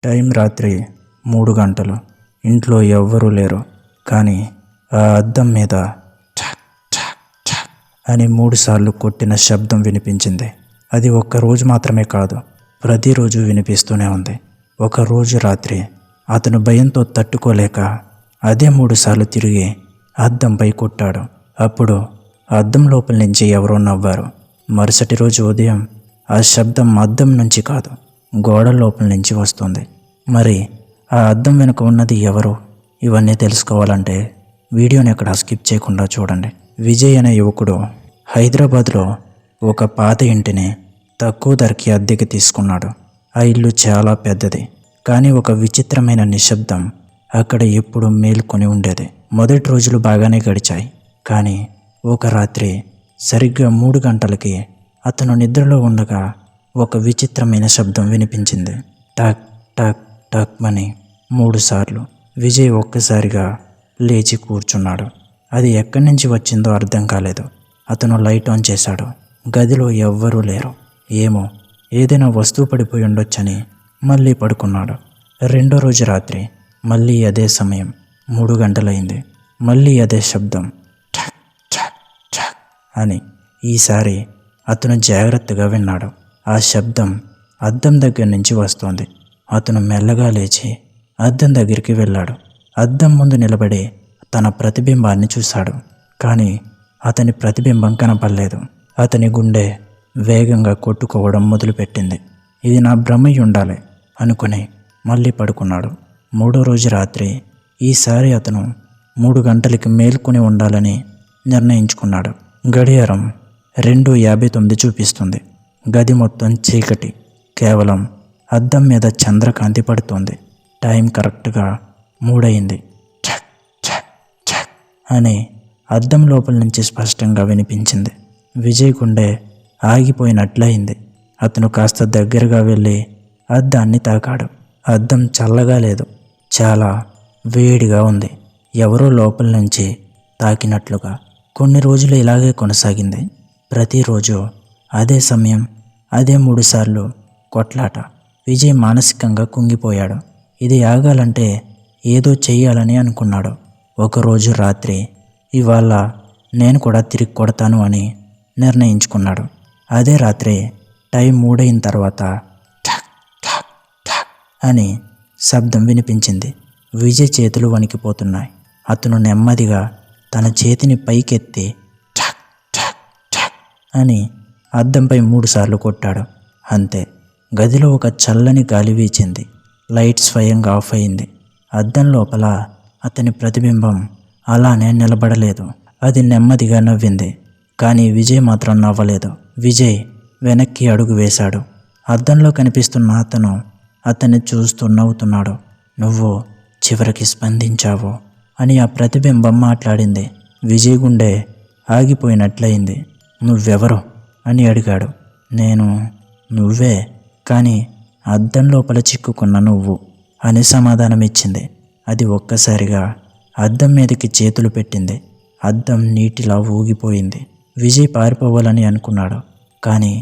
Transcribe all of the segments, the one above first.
Time రాత్రి 3 గంటలు. ఇంట్లో ఎవ్వరూ లేరు. కానీ ఆ అద్దం మీద ఠక్ ఠక్ ఠక్ అని 3 సార్లు కొట్టిన శబ్దం వినిపించింది. అది ఒక్కరోజు మాత్రమే కాదు, ప్రతిరోజు వినిపిస్తూనే ఉంది. ఒకరోజు రాత్రి అతను భయంతో తట్టుకోలేక అదే 3 సార్లు తిరిగి అద్దంపై కొట్టాడు. అప్పుడు అద్దం లోపల నుంచి ఎవరో నవ్వారు. మరుసటి రోజు ఉదయం ఆ శబ్దం అద్దం నుంచి కాదు, గోడ లోపల నుంచి వస్తుంది. మరి ఆ అద్దం వెనుక ఉన్నది ఎవరు? ఇవన్నీ తెలుసుకోవాలంటే వీడియోని ఎక్కడ స్కిప్ చేయకుండా చూడండి. విజయ్ అనే యువకుడు హైదరాబాద్లో ఒక పాత ఇంటిని తక్కువ ధరకి అద్దెకి తీసుకున్నాడు. ఆ ఇల్లు చాలా పెద్దది, కానీ ఒక విచిత్రమైన నిశ్శబ్దం అక్కడ ఎప్పుడూ మేల్కొని ఉండేది. మొదటి రోజులు బాగానే గడిచాయి. కానీ ఒక రాత్రి సరిగ్గా 3 గంటలకి అతను నిద్రలో ఉండగా ఒక విచిత్రమైన శబ్దం వినిపించింది. టక్ టక్ టక్ అని 3 సార్లు. విజయ్ ఒక్కసారిగా లేచి కూర్చున్నాడు. అది ఎక్కడి నుంచి వచ్చిందో అర్థం కాలేదు. అతను లైట్ ఆన్ చేశాడు. గదిలో ఎవ్వరూ లేరు. ఏమో, ఏదైనా వస్తువు పడిపోయి ఉండొచ్చని మళ్ళీ పడుకున్నాడు. రెండో రోజు రాత్రి మళ్ళీ అదే సమయం, 3 గంటలైంది. మళ్ళీ అదే శబ్దం, ఠక్ ఠక్ ఠక్ అని. ఈసారి అతను జాగ్రత్తగా విన్నాడు. ఆ శబ్దం అద్దం దగ్గర నుంచి వస్తోంది. అతను మెల్లగా లేచి అద్దం దగ్గరికి వెళ్ళాడు. అద్దం ముందు నిలబడి తన ప్రతిబింబాన్ని చూశాడు. కానీ అతని ప్రతిబింబం కనపడలేదు. అతని గుండె వేగంగా కొట్టుకోవడం మొదలుపెట్టింది. ఇది నా భ్రమై ఉండాలి అనుకుని మళ్ళీ పడుకున్నాడు. 3వ రోజు రాత్రి ఈసారి అతను 3 గంటలకి మేల్కొని ఉండాలని నిర్ణయించుకున్నాడు. గడియారం 2:59 చూపిస్తుంది. గది మొత్తం చీకటి. కేవలం అద్దం మీద చంద్రకాంతి పడుతోంది. టైం కరెక్ట్గా 3 అయింది. ఛక్ ఛక్ ఛక్ అని అద్దం లోపల నుంచి స్పష్టంగా వినిపించింది. విజయ్ గుండె ఆగిపోయినట్లయింది. అతను కాస్త దగ్గరగా వెళ్ళి అద్దాన్ని తాకాడు. అద్దం చల్లగా లేదు, చాలా వేడిగా ఉంది. ఎవరో లోపల నుంచి తాకినట్లుగా. కొన్ని రోజులు ఇలాగే కొనసాగింది. ప్రతిరోజు అదే సమయం, అదే 3 సార్లు కొట్లాట. విజయ్ మానసికంగా కుంగిపోయాడు. ఇది ఆగాలంటే ఏదో చెయ్యాలని అనుకున్నాడు. ఒకరోజు రాత్రి ఇవాళ నేను కూడా తిరిగి కొడతాను అని నిర్ణయించుకున్నాడు. అదే రాత్రి టైం 3 అయిన తర్వాత ఠక్ ఠక్ ఠక్ అని శబ్దం వినిపించింది. విజయ్ చేతులు వణికిపోతున్నాయి. అతను నెమ్మదిగా తన చేతిని పైకెత్తి ఠక్ ఠక్ ఠక్ అని అద్దంపై 3 సార్లు కొట్టాడు. అంతే. గదిలో ఒక చల్లని గాలి వీచింది. లైట్ స్వయంగా ఆఫ్ అయింది. అద్దం లోపల అతని ప్రతిబింబం అలానే నిలబడలేదు. అది నెమ్మదిగా నవ్వింది. కానీ విజయ్ మాత్రం నవ్వలేదు. విజయ్ వెనక్కి అడుగు వేశాడు. అద్దంలో కనిపిస్తున్న అతను అతన్ని చూస్తూ నవ్వుతున్నాడు. నువ్వు చివరికి స్పందించావు అని ఆ ప్రతిబింబం మాట్లాడింది. విజయ్ గుండె ఆగిపోయినట్లయింది. నువ్వెవరు అని అడిగాడు. నేను. నువ్వే, కానీ అద్దం లోపల చిక్కుకున్న నువ్వు అని సమాధానమిచ్చింది. అది ఒక్కసారిగా అద్దం మీదకి చేతులు పెట్టింది. అద్దం నీటిలా ఊగిపోయింది. విజయ్ పారిపోవాలని అనుకున్నాడు. కానీ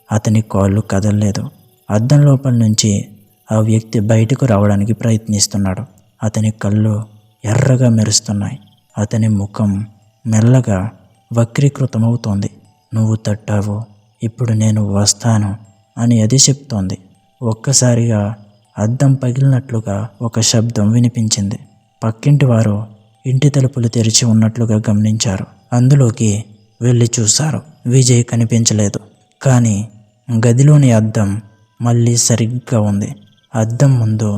అతని కాళ్ళు కదలలేదు. అద్దం లోపల నుంచి ఆ వ్యక్తి బయటకు రావడానికి ప్రయత్నిస్తున్నాడు. అతని కళ్ళు ఎర్రగా మెరుస్తున్నాయి. అతని ముఖం మెల్లగా వక్రీకృతమవుతోంది. నువ్వు తట్టావు, ఇప్పుడు నేను వస్తాను అని అది చెప్తోంది. ఒక్కసారిగా అద్దం పగిలినట్లుగా ఒక శబ్దం వినిపించింది. పక్కింటి వారు ఇంటి తలుపులు తెరిచి ఉన్నట్లుగా గమనించారు. అందులోకి వెళ్ళి చూశారు. విజయ్ కనిపించలేదు. కానీ గదిలోని అద్దం మళ్ళీ సరిగ్గా ఉంది. అద్దం ముందు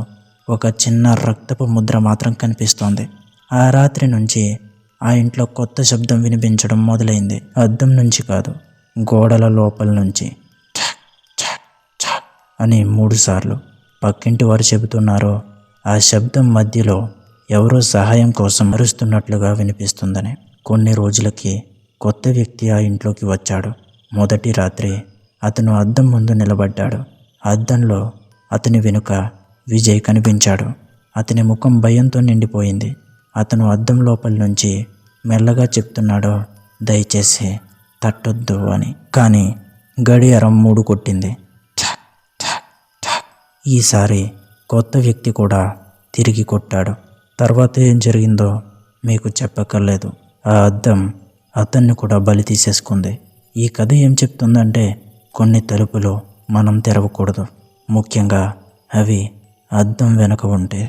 ఒక చిన్న రక్తపు ముద్ర మాత్రం కనిపిస్తోంది. ఆ రాత్రి నుంచి ఆ ఇంట్లో కొత్త శబ్దం వినిపించడం మొదలైంది. అద్దం నుంచి కాదు, గోడల లోపల నుంచి ఠక్ ఠక్ ఠక్ అని 3 సార్లు. పక్కింటి వారు చెబుతున్నారో ఆ శబ్దం మధ్యలో ఎవరో సహాయం కోసం అరుస్తున్నట్లుగా వినిపిస్తుందని. కొన్ని రోజులకి కొత్త వ్యక్తి ఆ ఇంట్లోకి వచ్చాడు. మొదటి రాత్రి అతను అద్దం ముందు నిలబడ్డాడు. అద్దంలో అతని వెనుక విజయ్ కనిపించాడు. అతని ముఖం భయంతో నిండిపోయింది. అతను అద్దం లోపల నుంచి మెల్లగా చెప్తున్నాడు, దయచేసి తట్టొద్దు అని. కానీ గడియారం 3 కొట్టింది. ఈసారి కొత్త వ్యక్తి కూడా తిరిగి కొట్టాడు. తర్వాత ఏం జరిగిందో మీకు చెప్పక్కర్లేదు. ఆ అద్దం అతన్ని కూడా బలి తీసేసుకుంది. ఈ కథ ఏం చెప్తుందంటే కొన్ని తలుపులు మనం తెరవకూడదు, ముఖ్యంగా అవి అద్దం వెనుక ఉంటే.